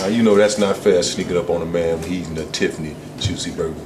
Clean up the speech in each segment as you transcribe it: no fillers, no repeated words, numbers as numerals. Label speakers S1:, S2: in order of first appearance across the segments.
S1: Now, you know that's not fair, sneaking up on a man when he's eating a Tiffany juicy burger.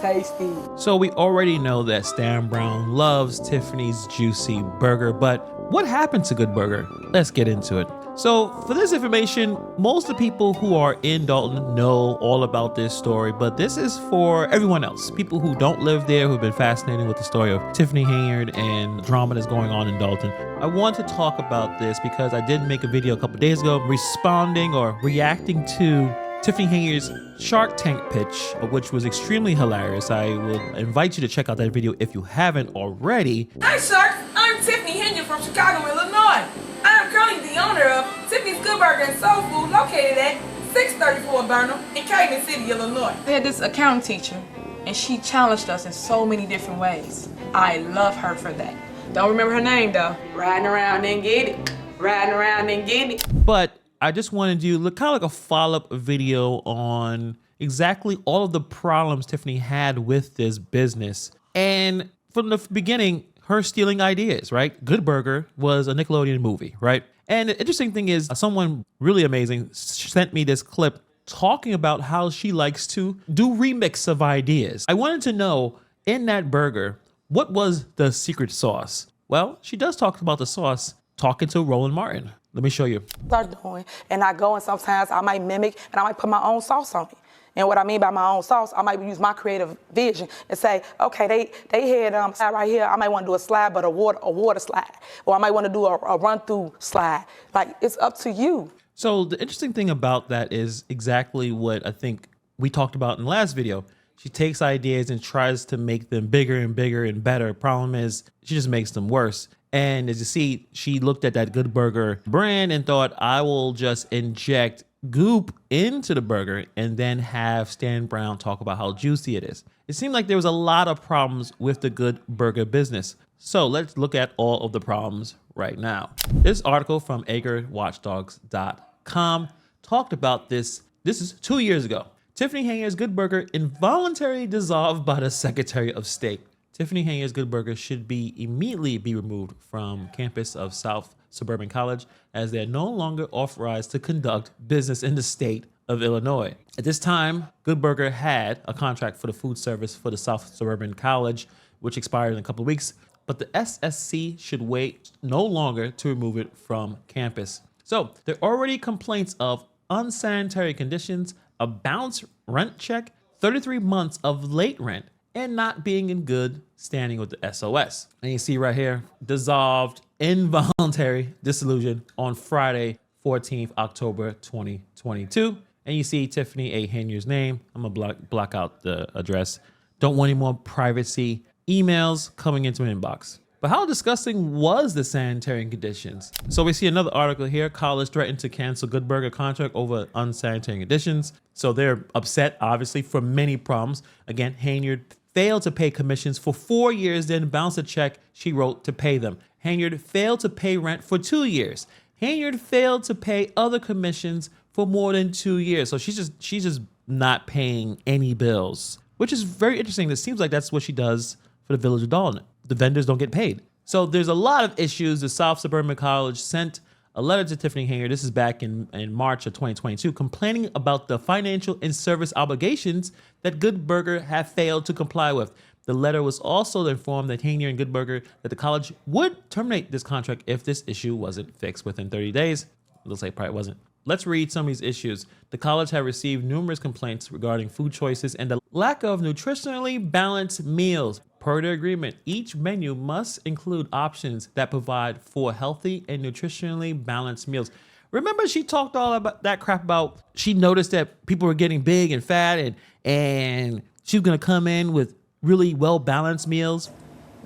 S2: Tasty.
S3: So we already know that Stan Brown loves Tiffany's juicy burger, but what happened to Good Burger? Let's get into it. So for this information, most of the people who are in Dalton know all about this story, but this is for everyone else. People who don't live there, who've been fascinated with the story of Tiffany Henyard and drama that's going on in Dalton. I want to talk about this because I did make a video a couple days ago responding or reacting to Tiffany Henyard's Shark Tank pitch, which was extremely hilarious. I will invite you to check out that video if you haven't already.
S2: Hi Sharks, I'm Tiffany Henyard from Chicago, Illinois. I am currently the owner of Tiffany's Good Burger and Soul Food located at 634 Burnham in Cayman City, Illinois. I had this accounting teacher and she challenged us in so many different ways. I love her for that. Don't remember her name though. Riding around and get it. Riding around and get it.
S3: But I just wanted to look kind of like a follow-up video on exactly all of the problems Tiffany had with this business. And from the beginning, her stealing ideas, right? Good Burger was a Nickelodeon movie, right? And the interesting thing is someone really amazing sent me this clip talking about how she likes to do remix of ideas. I wanted to know in that burger, what was the secret sauce? Well, she does talk about the sauce talking to Roland Martin. Let me show you.
S2: Start doing, and I go and sometimes I might mimic and I might put my own sauce on it. And what I mean by my own sauce, I might use my creative vision and say, okay, they had slide right here. I might want to do a slide, but a water slide, or I might want to do a run through slide. Like, it's up to you.
S3: So the interesting thing about that is exactly what I think we talked about in the last video. She takes ideas and tries to make them bigger and bigger and better. Problem is, she just makes them worse. And as you see, she looked at that Good Burger brand and thought, I will just inject goop into the burger and then have Stan Brown talk about how juicy it is. It seemed like there was a lot of problems with the Good Burger business. So let's look at all of the problems right now. This article from AgriWatchdogs.com talked about this. This is 2 years ago. Tiffany Henyard's Good Burger involuntarily dissolved by the Secretary of State. Tiffany Henyard's Good Burger should immediately be removed from campus of South Suburban College as they're no longer authorized to conduct business in the state of Illinois. At this time, Good Burger had a contract for the food service for the South Suburban College, which expired in a couple of weeks, but the SSC should wait no longer to remove it from campus. So there are already complaints of unsanitary conditions, a bounced rent check, 33 months of late rent, and not being in good standing with the SOS. And you see right here, dissolved involuntary dissolution on Friday, 14th October 2022. And you see Tiffany A. Henyard's name. I'm gonna block out the address. Don't want any more privacy emails coming into my inbox. But how disgusting was the sanitary conditions? So we see another article here. College threatened to cancel Good Burger contract over unsanitary conditions. So they're upset, obviously, for many problems. Again, Henyard failed to pay commissions for 4 years, then bounced a check she wrote to pay them. Henyard failed to pay rent for 2 years. Henyard failed to pay other commissions for more than 2 years. So she's just not paying any bills, which is very interesting. It seems like that's what she does for the Village of Dalton. The vendors don't get paid. So there's a lot of issues. The South Suburban College sent a letter to Tiffany Henyard. This is back in March of 2022, complaining about the financial and service obligations that Good Burger have failed to comply with. The letter was also informed that Henyard and Good Burger that the college would terminate this contract if this issue wasn't fixed within 30 days. Looks like probably wasn't. Let's read some of these issues. The college have received numerous complaints regarding food choices and the lack of nutritionally balanced meals. Per their agreement, each menu must include options that provide for healthy and nutritionally balanced meals. Remember, she talked all about that crap about she noticed that people were getting big and fat and she was gonna come in with really well-balanced meals.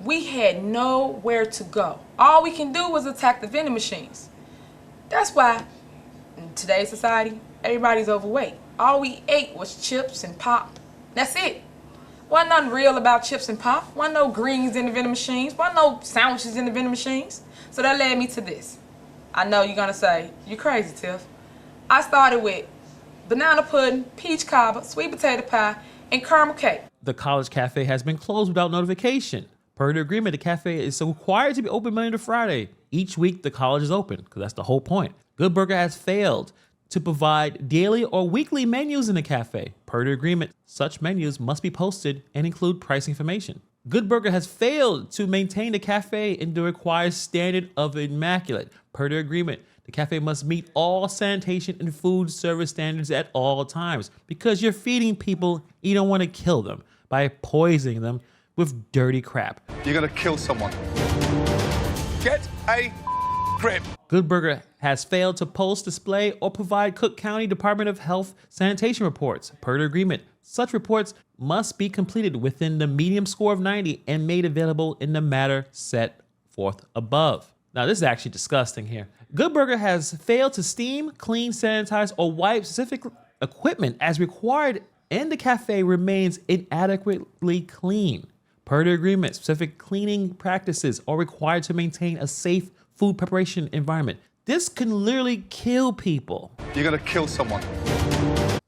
S2: We had nowhere to go. All we can do was attack the vending machines. That's why in today's society, everybody's overweight. All we ate was chips and pop. That's it. Wasn't nothing real about chips and pop. Wasn't no greens in the vending machines. Wasn't no sandwiches in the vending machines. So that led me to this. I know you're gonna say, you crazy, Tiff. I started with banana pudding, peach cobbler, sweet potato pie, and caramel cake.
S3: The college cafe has been closed without notification. Per the agreement, the cafe is required to be open Monday to Friday. Each week, the college is open, because that's the whole point. Good Burger has failed to provide daily or weekly menus in the cafe. Per the agreement, such menus must be posted and include price information. Good Burger has failed to maintain the cafe in the required standard of immaculate. Per the agreement, the cafe must meet all sanitation and food service standards at all times, because you're feeding people, you don't want to kill them by poisoning them with dirty crap.
S4: You're gonna kill someone. Get a grip.
S3: Good Burger has failed to post, display, or provide Cook County Department of Health sanitation reports. Per the agreement, such reports must be completed within the medium score of 90 and made available in the manner set forth above. Now, this is actually disgusting here. Good Burger has failed to steam, clean, sanitize, or wipe specific equipment as required, and the cafe remains inadequately clean. Per the agreement, specific cleaning practices are required to maintain a safe food preparation environment. This can literally kill people.
S4: You're gonna kill someone.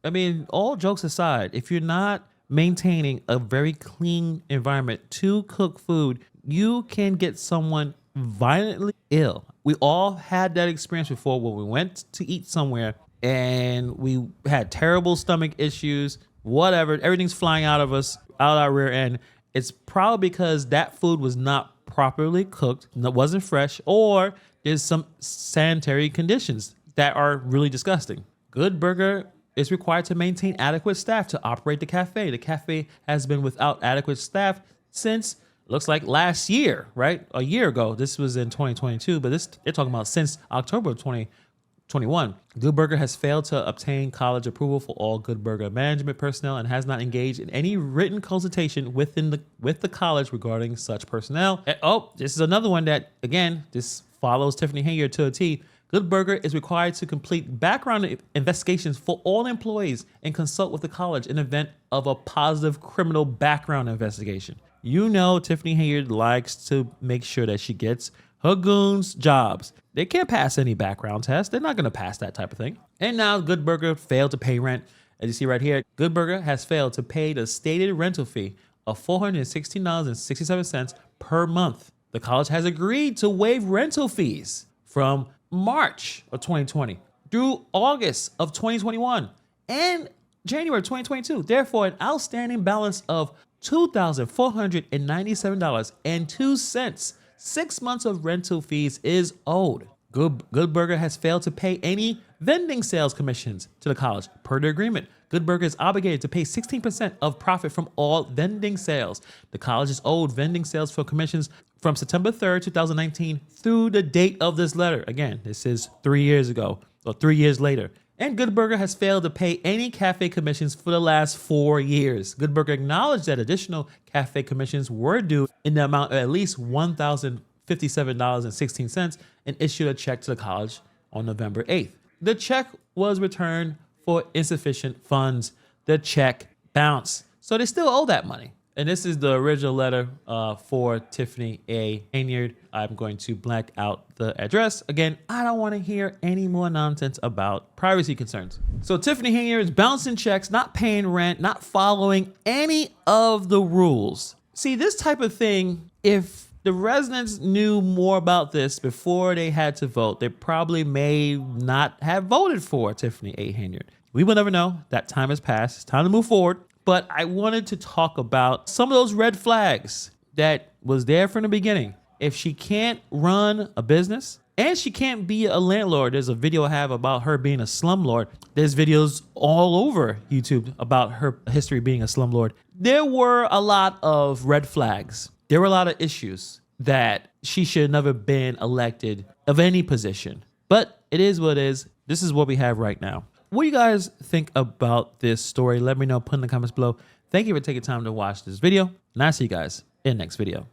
S3: I mean, all jokes aside, if you're not maintaining a very clean environment to cook food, you can get someone violently ill. We all had that experience before when we went to eat somewhere and we had terrible stomach issues, whatever, everything's flying out of us, out our rear end. It's probably because that food was not properly cooked, wasn't fresh, or there's some sanitary conditions that are really disgusting. Good Burger is required to maintain adequate staff to operate the cafe. The cafe has been without adequate staff since, looks like last year, right? A year ago. This was in 2022, but they're talking about since October of 2021. Good Burger has failed to obtain college approval for all Good Burger management personnel and has not engaged in any written consultation with the college regarding such personnel. And, oh, this is another one that, again, this follows Tiffany Henyard to a T. Good Burger is required to complete background investigations for all employees and consult with the college in event of a positive criminal background investigation. You know Tiffany Henyard likes to make sure that she gets her goons jobs. They can't pass any background test. They're not going to pass that type of thing. And now Good Burger failed to pay rent. As you see right here, Good Burger has failed to pay the stated rental fee of $416.67 per month. The college has agreed to waive rental fees from March of 2020 through August of 2021 and January 2022. Therefore, an outstanding balance of $2,497.02. 6 months of rental fees is owed. Good Burger has failed to pay any vending sales commissions to the college. Per the agreement, Good Burger is obligated to pay 16% of profit from all vending sales. The college is owed vending sales for commissions from September 3rd, 2019 through the date of this letter. Again, this is 3 years ago or 3 years later. And Good Burger has failed to pay any cafe commissions for the last 4 years. Good Burger acknowledged that additional cafe commissions were due in the amount of at least $1,057.16 and issued a check to the college on November 8th. The check was returned for insufficient funds. The check bounced. So they still owe that money. And this is the original letter for Tiffany A. Henyard. I'm going to blank out the address. Again, I don't want to hear any more nonsense about privacy concerns. So Tiffany Henyard is bouncing checks, not paying rent, not following any of the rules. See, this type of thing, if the residents knew more about this before they had to vote, they probably may not have voted for Tiffany A. Henyard. We will never know. That time has passed. It's time to move forward. But I wanted to talk about some of those red flags that was there from the beginning. If she can't run a business and she can't be a landlord, there's a video I have about her being a slumlord. There's videos all over YouTube about her history being a slumlord. There were a lot of red flags. There were a lot of issues that she should have never been elected of any position. But it is what it is. This is what we have right now. What do you guys think about this story? Let me know. Put in the comments below. Thank you for taking time to watch this video, and I'll see you guys in the next video.